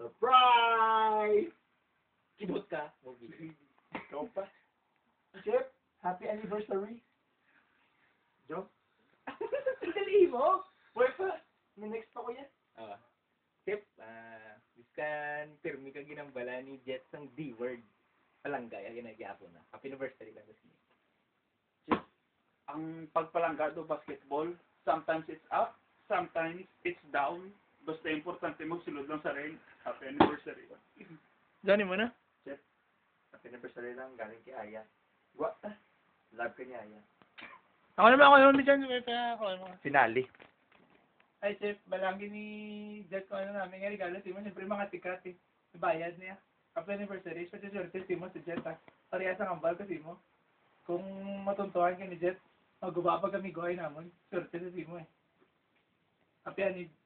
Surprise! Kibot ka, movie. Ikaw pa. Chef, happy anniversary. Joe? Dali mo. Boy pa, may next pa ko yan. Tip, biskan pirmi ka ginambala ni Jets ang D-word. Palangga, yan nagyapo na. Happy anniversary lang kasi. Ang pagpalangga do basketball, sometimes it's up, sometimes it's down. Basta importante mo sulod lang sa ring. Happy anniversary. Dani mo na? Happy anniversary lang, galing kay Aya. What? Love ka ni Aya. Ako naman, ako naman dyan. Kaya ako naman. Finale. Ay, Chef, balangin ni Jet ko ano namin nga regalo. Timo, siyempre mga tikat eh. Bayad niya. Happy anniversary. Kasi swerte, Timo, si Jet ha. Parehas ang ambal kasi mo. Kung matuntuhan ka ni Jet, magubaba kami goy namon. Swerte si Timo eh. Happy anniversary.